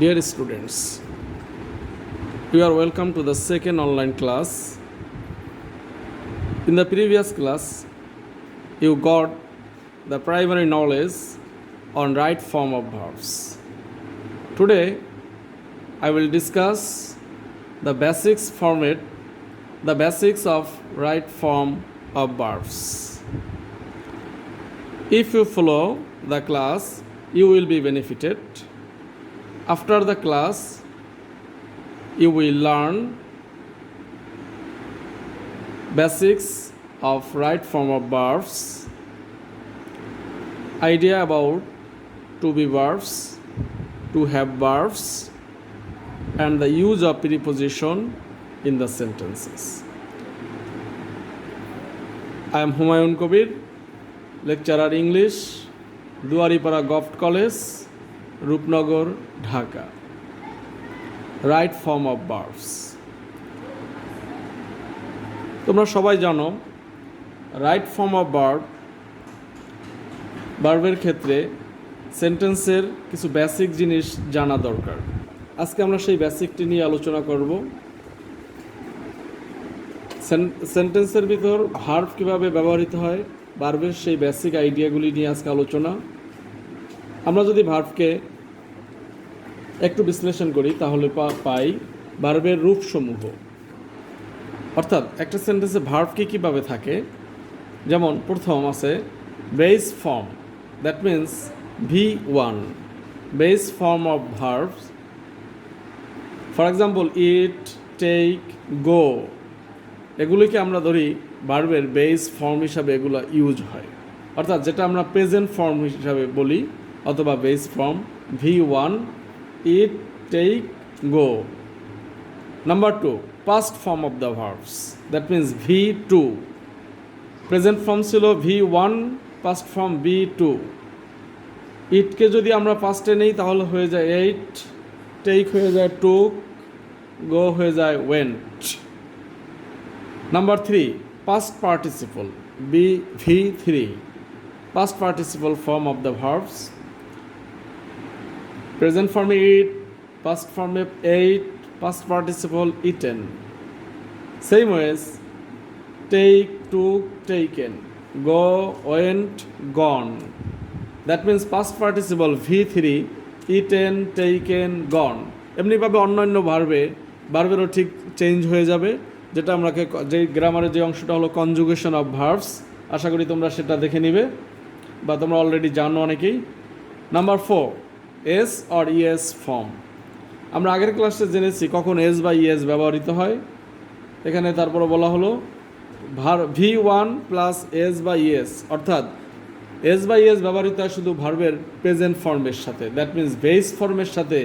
Dear students, you are welcome to the second online class. In the previous class, you got the primary knowledge on right form of verbs. Today, I will discuss the basics of right form of verbs. If you follow the class, you will be benefited. After the class, you will learn basics of right form of verbs, idea about to be verbs, to have verbs, and the use of preposition in the sentences. I am Humayun Kabir, lecturer English, Duaripara Goft College, Rupnagar, Dhaka. Right form of verbs. তোমরা সবাই জানো right form of ভার্বের ক্ষেত্রে সেন্টেন্সের কিছু basic জিনিস জানা দরকার। আজকে আমরা সেই বেসিকটি নিয়ে আলোচনা করব। সেন্টেন্সের ভিতর ভার্ব কীভাবে ব্যবহৃত হয়, ভার্বের সেই বেসিক আইডিয়াগুলি নিয়ে আজকে আলোচনা। আমরা যদি ভার্বকে একটু বিশ্লেষণ করি তাহলে পাই ভার্বের রূপসমূহ, অর্থাৎ একটা সেন্টেন্সে ভার্ব কীভাবে থাকে। যেমন প্রথম আছে base form, that means V1, base form of verbs. For example eat, take, go, এগুলিকে আমরা ধরি ভার্বের বেস ফর্ম হিসাবে এগুলো ইউজ হয়, অর্থাৎ যেটা আমরা প্রেজেন্ট ফর্ম হিসাবে বলি অথবা base form V1, eat, take, go. Number 2, past form of the verbs, that means V2, present form ছিল V1, পাস্ট ফর্ম V2। ইটকে যদি আমরা পাস্টে নেই তাহলে হয়ে যায় এইট, টেক হয়ে যায় টুক, গো হয়ে যায় went. Number 3, past participle V3, past participle form of the verbs, present form eat, past form ate, past participle eaten. Same ways, take, took, taken, go, went, gone. That means past participle V3, eaten, taken, gone. এমনিভাবে অন্যান্য ভার্বেরও ঠিক change হয়ে যাবে, যেটা আমরা যে গ্রামারের যে অংশটা হলো কনজুগেশন অফ ভার্বস। আশা করি তোমরা সেটা দেখে নিবে বা তোমরা অলরেডি জানো অনেকেই। Number 4, s or es form. আমরা আগের ক্লাসে জেনেছি কখন এস বা ইএস ব্যবহৃত হয়। এখানে তারপরে বলা হলো V1 প্লাস এস বা ইএস, অর্থাৎ এস বা ইএস ব্যবহৃত হয় শুধু ভার্বের প্রেজেন্ট ফর্মের সাথে, দ্যাট মিন্স বেস ফর্মের সাথে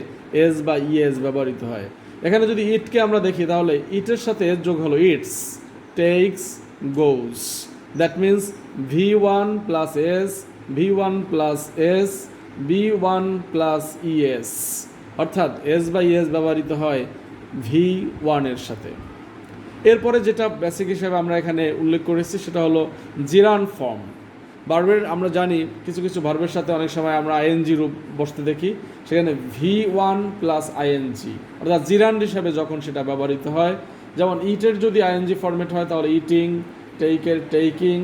এস বা ইএস ব্যবহৃত হয়। এখানে যদি ইটকে আমরা দেখি তাহলে ইটের সাথে এস যোগ হলো eats, takes, goes. That means V1 plus s, V1 plus s, V1 plus es, অর্থাৎ এস বা ইএস ব্যবহৃত হয় V1 এর সাথে। এরপরে যেটা বেসিক হিসেবে আমরা এখানে উল্লেখ করেছি সেটা হলো জিরান ফর্ম। ভার্বের আমরা জানি কিছু কিছু ভার্বের সাথে অনেক সময় আমরা আইএনজি রূপ বসতে দেখি, সেখানে V1 প্লাস আইএনজি, অর্থাৎ জিরান হিসাবে যখন সেটা ব্যবহৃত হয়। যেমন ইটের যদি আইএনজি ফর্মেট হয় তাহলে ইটিং, টেকের টেকিং,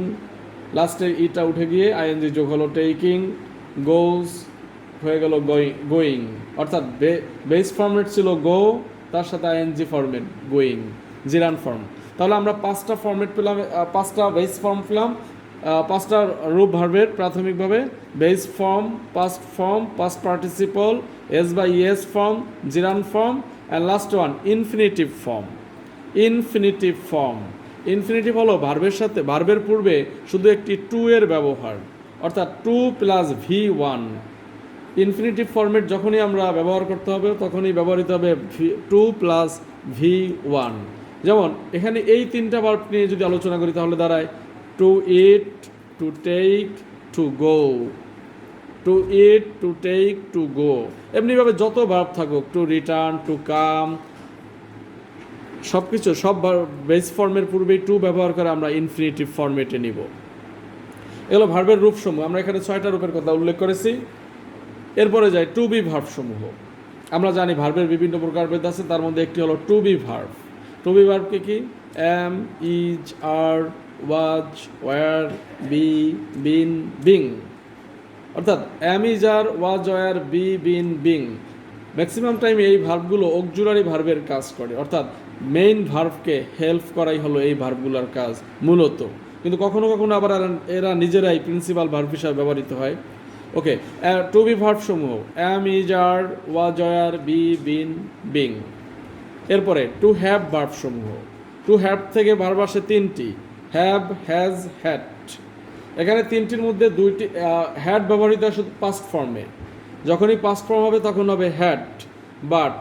লাস্টের ইটা উঠে গিয়ে আইএনজি যোগ হলো টেকিং, গোজ হয়ে গেল গোয়িং, অর্থাৎ বেস ফর্মেট ছিল গো, তার সাথে আইএনজি ফর্মেট গোয়িং, জিরান ফর্ম। তাহলে আমরা 5টা ফর্মেট পেলাম, 5টা বেস ফর্ম পেলাম, 5টা রূপ ভার্বের প্রাথমিকভাবে base form, past form, past participle, S বা ES form, gerund form, and last one infinitive form. Infinitive form, infinitive হলো ভার্বের পূর্বে শুধু একটি টু এর ব্যবহার, অর্থাৎ 2 প্লাস V1। ইনফিনিটিভ ফর্মেট যখনই আমরা ব্যবহার করতে হবে তখনই ব্যবহৃত হবে 2 প্লাস V1। যেমন এখানে এই 3টা ভার্ব নিয়ে যদি আলোচনা করি তাহলে দাঁড়ায় to eat, to take, to go, to eat, to take, to go. এমনিভাবে যত ভার্ব থাকুক, টু রিটার্ন, টু কাম, সব বেস ফর্মের পূর্বেই টু ব্যবহার করে আমরা ইনফিনিটিভ ফর্মেটে নিব। এগুলো ভার্বের রূপসমূহ। আমরা এখানে 6টা রূপের কথা উল্লেখ করেছি। এরপরে যাই টু বি ভার্বসমূহ। আমরা জানি ভার্বের বিভিন্ন প্রকারভেদ আছে, তার মধ্যে একটি হলো to be verb. To be ভার্বকে কি? Am, is, are, was, were, be, been, being. অর্থাৎ am, is, are, was, were, be, been, being. Maximum time এই ভার্বগুলো অক্সিলারি ভার্বের কাজ করে, অর্থাৎ মেইন ভার্বকে হেল্প করাই হলো এই ভার্বগুলোর কাজ মূলত। কিন্তু কখনো কখনো আবার এরা নিজেরাই প্রিন্সিপাল ভার্ব হিসাবে ব্যবহৃত হয়। ওকে, টু বি ভার্ব সমূহ am, is, are, was, were, be, been, being. এরপরে টু হ্যাভ ভার্ব সমূহ। টু হ্যাভ থেকে ভার্ব আসে তিনটি, হ্যাভ, হ্যাজ, হ্যাড। এখানে তিনটির মধ্যে দুইটি হ্যাড ব্যবহৃত হয় শুধু পাস্ট ফর্মে। যখনই পাস্ট ফর্ম হবে তখন হবে হ্যাড, বাট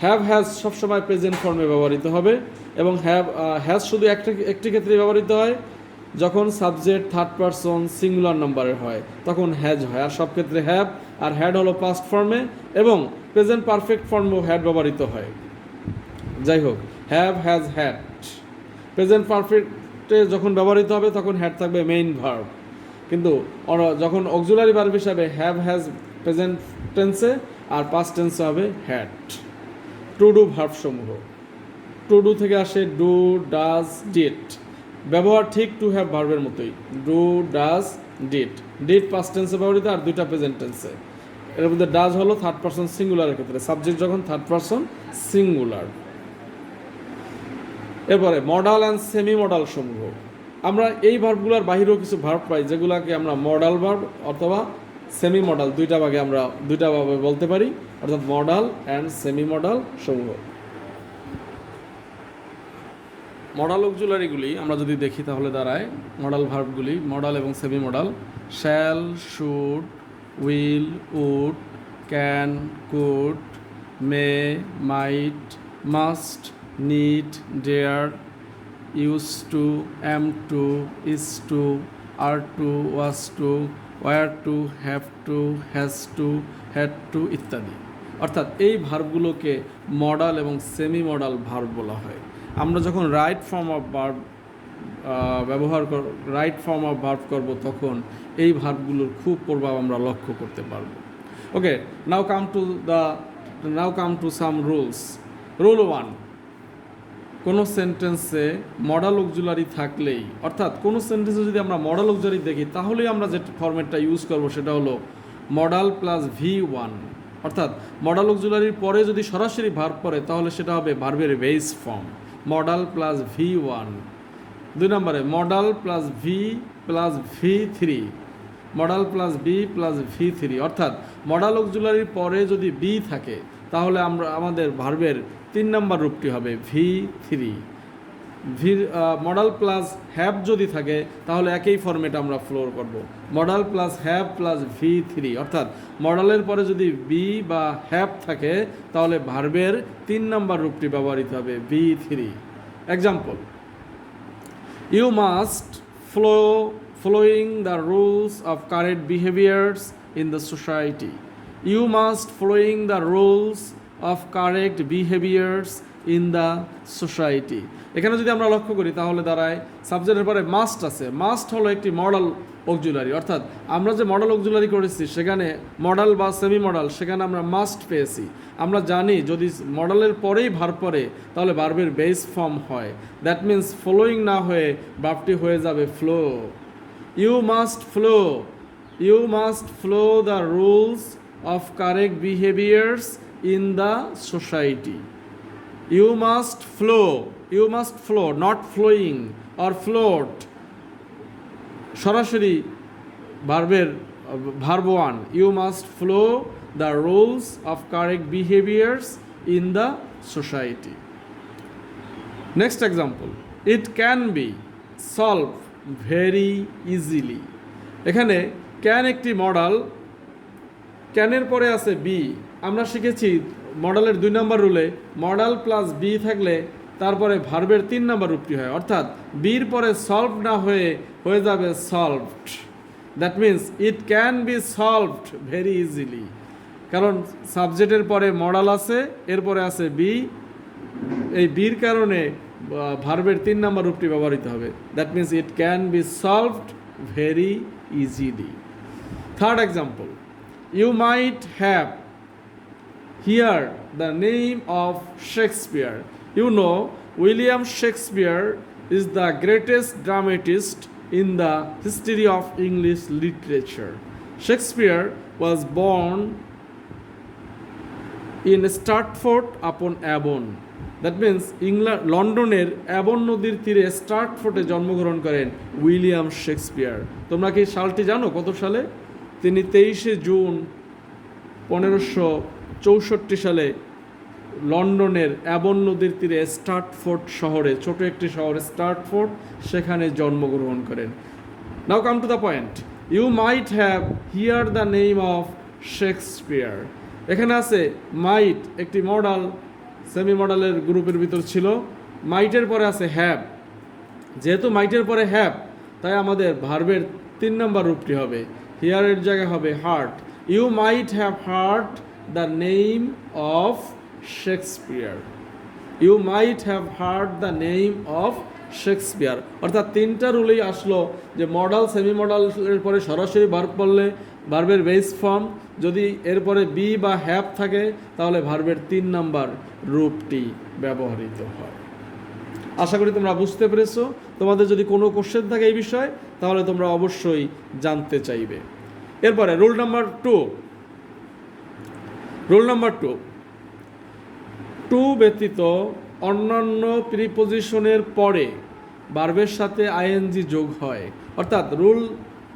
হ্যাভ, হ্যাজ সবসময় প্রেজেন্ট ফর্মে ব্যবহৃত হবে। এবং হ্যাজ শুধু একটি ক্ষেত্রে ব্যবহৃত হয়, যখন সাবজেক্ট থার্ড পারসন সিঙ্গুলার নাম্বারের হয় তখন হ্যাজ হয়। আর সব ক্ষেত্রে হ্যাভ আর হ্যাড হলো পাস্ট ফর্মে, এবং প্রেজেন্ট পারফেক্ট ফর্মেও হ্যাড ব্যবহৃত হয়। যাই হোক, হ্যাভ, হ্যাজ, হ্যাড। প্রেজেন্ট পারফেক্টে যখন ব্যবহৃত হবে তখন হ্যাড থাকবে মেইন ভার্ব, কিন্তু যখন অক্সিলারি ভার্ব হিসাবে হ্যাভ, হ্যাজ প্রেজেন্ট টেন্সে, আর পাস্ট টেন্সে হবে হ্যাড। টু ডু ভার্ব সমূহ। টু ডু থেকে আসে ডু, ডাজ, ডিড। ব্যবহার ঠিক টু হ্যাভ ভার্বের মতোই, do, does, did. Did past টেন্সে ব্যবহৃত, আর দুইটা প্রেজেন্ট টেন্সে। এর মধ্যে ডাজ হলো থার্ড পারসন সিঙ্গুলারের ক্ষেত্রে, সাবজেক্ট যখন থার্ড পারসন সিঙ্গুলার। এরপরে মডাল অ্যান্ড সেমি মডাল সমূহ। আমরা এই ভার্বগুলোর বাহিরেও কিছু ভার্ব পাই যেগুলোকে আমরা মডাল ভার্ব অথবা সেমি মডাল দুইটা ভাবে বলতে পারি, অর্থাৎ মডাল অ্যান্ড সেমি মডাল সমূহ। মডাল অক্সিলারিগুলি আমরা যদি দেখি তাহলে দাঁড়ায় মডাল ভার্বগুলি, মডাল এবং semi modal. Shall, should, will, would, can, could, may, might, must, need, dare, use to, am to, is to, are to, was to, were to, have to, has to, had to ইত্যাদি। অর্থাৎ এই ভার্বগুলোকে modal এবং semi modal verb বলা হয়। আমরা যখন right form of verb right form of verb করব তখন এই ভার্বগুলোর খুব প্রভাব আমরা লক্ষ্য করতে পারব। Okay, now come to some rules. Rule 1, কোনো সেন্টেন্সে মডাল অক্সিলারি থাকলেই, অর্থাৎ কোনো সেন্টেন্সে যদি আমরা মডাল অক্সিলারি দেখি তাহলেই আমরা যে ফরম্যাটটা ইউজ করব সেটা হলো মডাল প্লাস V1। অর্থাৎ মডাল অক্সিলারির পরে যদি সরাসরি ভার্ব পড়ে তাহলে সেটা হবে ভার্বের base form, modal plus V1। 2 নম্বরে modal plus V plus V3, modal plus be plus V3। অর্থাৎ মডাল অক্সিলারির পরে যদি বি থাকে তাহলে আমাদের ভার্বের 3 নম্বর রূপটি হবে V3। মডাল প্লাস হ্যাভ যদি থাকে তাহলে একই ফর্মেট আমরা ফ্লোর করব, modal plus have plus V3। অর্থাৎ মডালের পরে যদি বি বা হ্যাভ থাকে তাহলে ভার্বের 3 নম্বর রূপটি ব্যবহৃত হবে V3। Example, you must following the rules of correct behaviors in the society. You must following the rules of correct behaviors in the society. এখানে যদি আমরা লক্ষ্য করি তাহলে দাঁড়ায় সাবজেক্টের পরে মাস্ট আছে। মাস্ট হলো একটি মডাল অক্সিলারি, অর্থাৎ আমরা যে মডাল অক্সিলারি করেছি সেখানে মডাল বা সেমি মডাল সেখানে আমরা মাস্ট পেয়েছি। আমরা জানি যদি মডালের পরেই ভার্ব পড়ে তাহলে ভার্বের বেস ফর্ম হয়, দ্যাট মিন্স ফলোয়িং না হয়ে ভার্বটি হয়ে যাবে flow. You must flow the rules of correct behaviors in the society. You must flow, not flowing or float. সরাসরি ভার্বের verb 1, you must flow the rules of correct behaviors in the society. Next example, it can be solved very easily. এখানে can একটি modal, ক্যানের পরে আছে B. আমরা শিখেছি মডালের 2 নম্বর রুলে modal plus B থাকলে তারপরে ভার্বের 3 নম্বর রূপটি হয়, অর্থাৎ বির পরে সলভ না হয়ে যাবে solved. That means it can be solved very easily, কারণ সাবজেক্টের পরে মডাল আছে, এরপরে আছে বি, এই বির কারণে ভার্বের 3 নম্বর রূপটি ব্যবহৃত হবে। That means it can be solved very easily. Third example, you might have hear the name of Shakespeare. You know, William Shakespeare is the greatest dramatist in the history of English literature. Shakespeare was born in Stratford-upon-Avon. That means লন্ডনের অ্যাবন নদীর তীরে স্ট্রাটফোর্ডে জন্মগ্রহণ করেন William Shakespeare. তোমরা কি সালটি জানো কত সালে? তিনি 23শে জুন 1564 সালে লন্ডনের অ্যাবন নদীর তীরে স্ট্রাটফোর্ড শহরে, ছোট একটি শহর স্ট্রাটফোর্ড, সেখানে জন্মগ্রহণ করেন। Now come to the point, you might have hear the name of Shakespeare. এখানে আছে মাইট, একটি মডাল সেমি মডেলের গ্রুপের ভিতর ছিল। মাইটের পরে আছে হ্যাভ। যেহেতু মাইটের পরে হ্যাভ, তাই আমাদের ভার্বের 3 নম্বর রূপটি হবে হিয়ারের জায়গায় হবে heard. You might have heard the name of Shakespeare. You might have heard the name of Shakespeare. অর্থাৎ 3টা রুলেই আসলো যে মডাল সেমি মডালের পরে সরাসরি ভার্ব পড়লে ভার্বের বেস ফর্ম, যদি এরপরে বি বা হ্যাভ থাকে তাহলে ভার্বের 3 নম্বর রূপটি ব্যবহৃত হয়। আশা করি তোমরা বুঝতে পেরেছো। তোমাদের যদি কোনো কোশ্চেন থাকে এই বিষয়ে তাহলে তোমরা অবশ্যই জানতে চাইবে। এরপরে rule number 2। Rule number 2, to ব্যতীত অন্যান্য প্রিপোজিশনের পরে ভার্বের সাথে আইএনজি যোগ হয়। অর্থাৎ রুল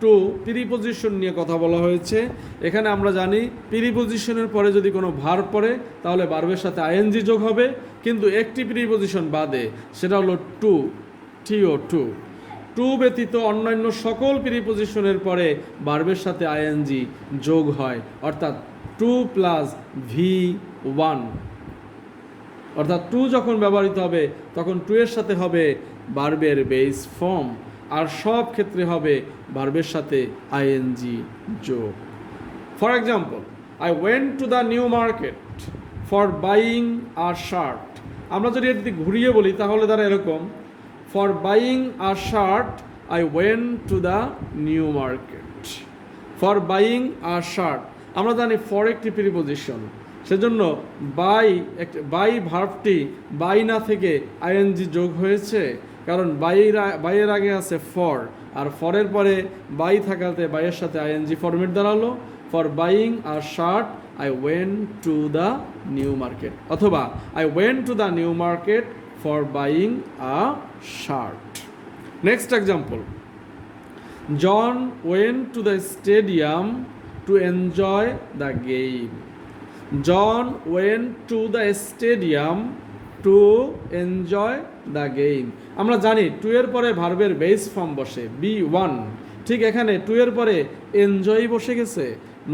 2 প্রিপোজিশন নিয়ে কথা বলা হয়েছে। এখানে আমরা জানি প্রিপোজিশনের পরে যদি কোনো ভার্ব পড়ে তাহলে ভার্বের সাথে আইএনজি যোগ হবে, কিন্তু একটি প্রিপোজিশন বাদে, সেটা হলো টু, TO2। টু ব্যতীত অন্যান্য সকল প্রিপোজিশনের পরে ভার্বের সাথে আইএনজি যোগ হয়, অর্থাৎ 2 + V1। অর্থাৎ টু যখন ব্যবহৃত হবে তখন টু এর সাথে হবে ভার্বের বেস ফর্ম, আর সব ক্ষেত্রে হবে ভার্বের সাথে আইএনজি যোগ। For example, I went to the New Market for buying a shirt. আমরা যদি এটি ঘুরিয়ে বলি তাহলে তারা এরকম, for buying a shirt I went to the New Market. For buying a shirt, আমরা জানি ফর একটি প্রিপোজিশন, সেজন্য বাই ভার্বটি বাই না থেকে আইএনজি যোগ হয়েছে, কারণ বাইয়ের আগে আছে ফর, আর ফরের পরে বাই থাকাতে বাইয়ের সাথে আইএনজি ফরমেট দাঁড়ালো। For buying a shirt I went to the New Market, অথবা I went to the New Market for buying a shirt. Next example, John went to the stadium to enjoy the game. John went to the stadium to enjoy the game. আমরা জানি two এর পরে ভার্বের base form বসে B1, ঠিক এখানে two এর পরে এনজয় বসে গেছে,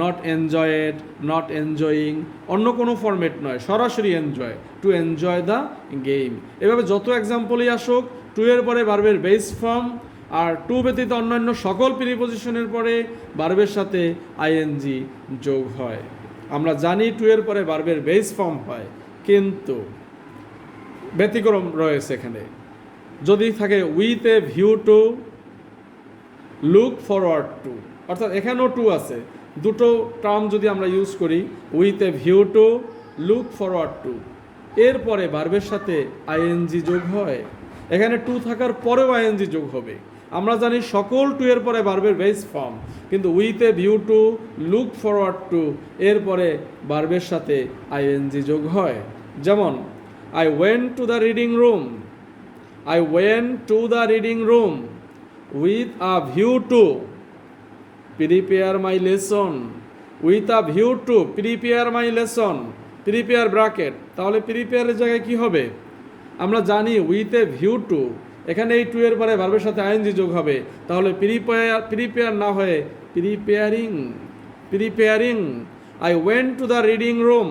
নট এনজয়েড, নট এনজয়িং, অন্য কোনো ফরম্যাট নয়, সরাসরি enjoy, two enjoy the game. এভাবে যত এক্সাম্পলই আসুক টু এর পরে ভার্বের বেস ফর্ম, আর টু ব্যতীত অন্যান্য সকল প্রিপোজিশনের পরে ভার্বের সাথে আইএনজি যোগ হয়। আমরা জানি টু এর পরে ভার্বের বেস ফর্ম হয়, কিন্তু ব্যতিক্রম রয়েছে এখানে। যদি থাকে with a view two, look forward two, অর্থাৎ এখানেও টু আছে, দুটো টার্ম যদি আমরা ইউজ করি, with a view two, look forward two, এরপরে ভার্বের সাথে আইএনজি যোগ হয়। এখানে টু থাকার পরেও আইএনজি যোগ হবে। আমরা জানি সকল টু এর পরে ভার্বের বেস ফর্ম, কিন্তু with a view two, look forward two, এরপরে ভার্বের সাথে আইএনজি যোগ হয়। যেমন I went to the reading room. I went to the reading room with a view to prepare my lesson. With a view to prepare my lesson. Prepare bracket. তাহলে prepare এর জায়গায় কি হবে? আমরা জানি with a view to, এখানে এই two এর পরে ভার্বের সাথে আইএনজি যোগ হবে, তাহলে প্রিপেয়ার না হয়ে preparing. I went to the reading room.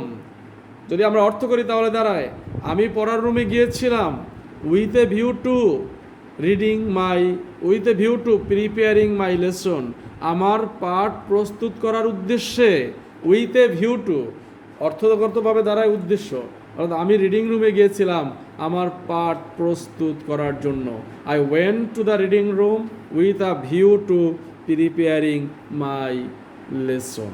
যদি আমরা অর্থ করি তাহলে দাঁড়ায়, আমি পড়ার রুমে গিয়েছিলাম with a view two preparing my lesson, আমার পাঠ প্রস্তুত করার উদ্দেশ্যে। উইথ এ ভিউ টু অর্থগতভাবে দাঁড়ায় উদ্দেশ্য, অর্থাৎ আমি রিডিং রুমে গিয়েছিলাম আমার পাঠ প্রস্তুত করার জন্য। I went to the reading room with a view to preparing my lesson.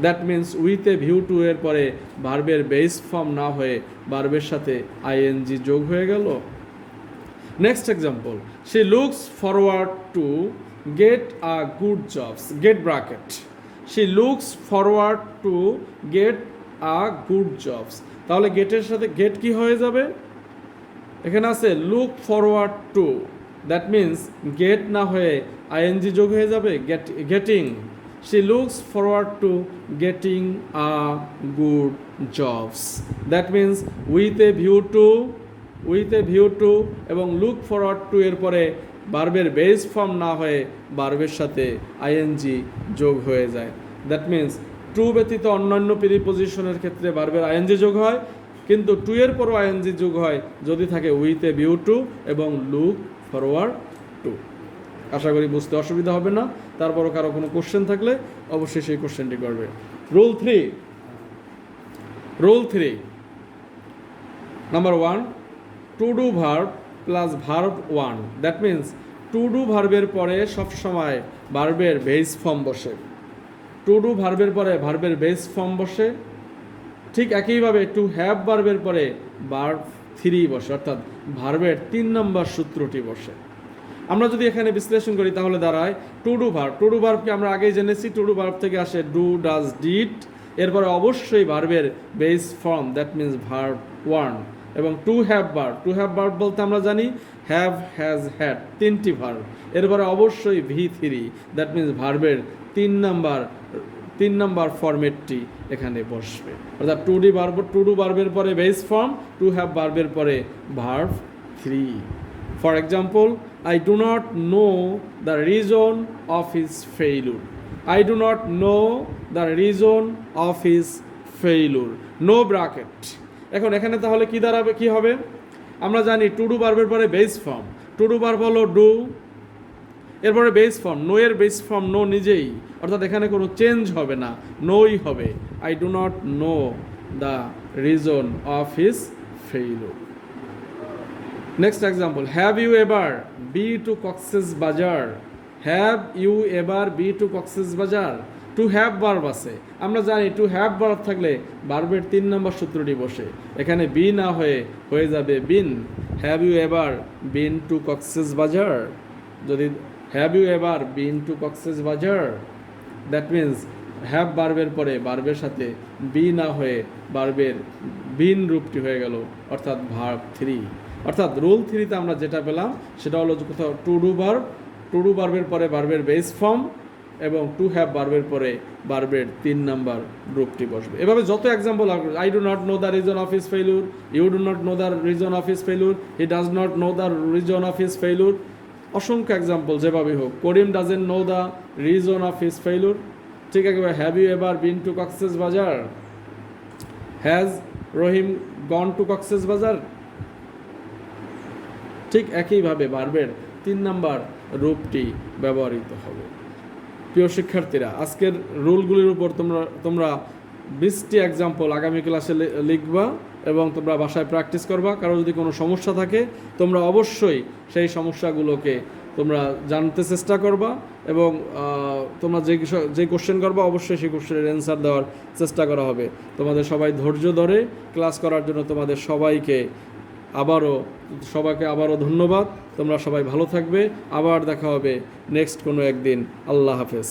That means with a view two এর পরে ভার্বের বেস ফর্ম না হয়ে ভার্বের সাথে আইএনজি যোগ হয়ে গেল। Next example, she looks forward to get a good jobs, get bracket, she looks forward to get a good jobs. তাহলে গেটের সাথে গেট কি হয়ে যাবে? এখানে আছে look forward to, that means get না হয়ে আইএনজি যোগ হয়ে যাবে, getting. She looks forward to getting a good jobs, that means with a view to এবং লুক ফরওয়ার্ড টু এর পরে ভার্বের বেস ফর্ম না হয়ে ভার্বের সাথে আইএনজি যোগ হয়ে যায়। দ্যাট মিন্স টু ব্যতীত অন্যান্য প্রিপজিশনের ক্ষেত্রে ভার্বের আইএনজি যোগ হয়, কিন্তু টু এর পরও আইএনজি যোগ হয় যদি থাকে উইথ এ ভিউ টু এবং লুক ফরওয়ার্ড টু। আশা করি বুঝতে অসুবিধা হবে না। তারপরও কারো কোনো কোশ্চেন থাকলে অবশ্যই সেই কোশ্চেনটি করবে। Rule three number 1, two do verb plus verb 1, that means to do ভার্বের পরে সবসময় ভার্বের বেস ফর্ম বসে। টু ডু ভার্বের পরে ভার্বের বেস ফর্ম বসে। ঠিক একইভাবে টু হ্যাভ ভার্বের পরে ভার্ব 3 বসে, অর্থাৎ ভার্বের 3 নম্বর সূত্রটি বসে। আমরা যদি এখানে বিশ্লেষণ করি তাহলে দাঁড়ায় টু ডু ভার্বকে আমরা আগেই জেনেছি, টু ডু ভার্ব থেকে আসে ডু, ডাজ, ডিড, এরপরে অবশ্যই ভার্বের base form that means verb 1। এবং টু হ্যাভ ভার্ব বলতে আমরা জানি হ্যাভ, হ্যাজ, হ্যাড, 3টি ভার্ব, এরপরে অবশ্যই V3 দ্যাট মিন্স ভার্বের 3 নাম্বার ফরম্যাটটি এখানে বসবে। অর্থাৎ টু ডু ভার্বের পরে বেস ফর্ম, টু হ্যাভ ভার্বের পরে verb 3। For example, I do not know the reason of his failure. I do not know the reason of his failure. No bracket. এখন এখানে তাহলে কি দাঁড়াবে, কি হবে? আমরা জানি টু ডু ভার্বের পরে base form, two do verb হলো ডু, এরপরে বেস ফর্ম, নো এর বেস ফর্ম নো নিজেই, অর্থাৎ এখানে কোনো চেঞ্জ হবে না, নোই হবে। I do not know the reason of his failure. Next example, have you ever been to Cox's Bazar? Have you ever been to Cox's Bazar? Two have verb আছে, আমরা জানি টু হ্যাভ ভার্ব থাকলে ভার্বের 3 নম্বর সূত্রটি বসে, এখানে B না হয়ে যাবে been. Have you ever been to Cox's Bazar, যদি have you ever been to Cox's Bazar that means have ভার্বের পরে ভার্বের সাথে বি না হয়ে ভার্বের বিন রূপটি হয়ে গেল, অর্থাৎ ভার্ব 3। অর্থাৎ রুল 3তে আমরা যেটা পেলাম সেটা হলো কোথাও টু ডু ভার্বের পরে ভার্বের বেস ফর্ম এবং টু হ্যাভ ভার্বের পরে ভার্বের 3 নাম্বার রূপটি বসবে। এভাবে যত example, I do not know the reason of his failure, you do not know the reason of his failure, he does not know the reason of his failure, অসংখ্য example যেভাবে হোক। Karim doesn't know the reason of his failure. ঠিক আছে, have you ever been to Cox's Bazar? Has Rahim gone to Cox's বাজার? ঠিক একইভাবে ভার্বের 3 number রূপটি ব্যবহৃত হবে। প্রিয় শিক্ষার্থীরা, আজকের রুলগুলির উপর তোমরা 20টি এক্সাম্পল আগামী ক্লাসে লিখবা এবং তোমরা বাসায় প্র্যাকটিস করবা। কারো যদি কোনো সমস্যা থাকে তোমরা অবশ্যই সেই সমস্যাগুলোকে তোমরা জানতে চেষ্টা করবা এবং তোমরা যে কোশ্চেন করবা অবশ্যই সেই কোশ্চেনের অ্যান্সার দেওয়ার চেষ্টা করা হবে। তোমাদের সবাই ধৈর্য ধরে ক্লাস করার জন্য তোমাদের সবাইকে আবারও ধন্যবাদ। তোমরা সবাই ভালো থাকবে, আবার দেখা হবে নেক্সট কোনো একদিন। আল্লাহ হাফেজ।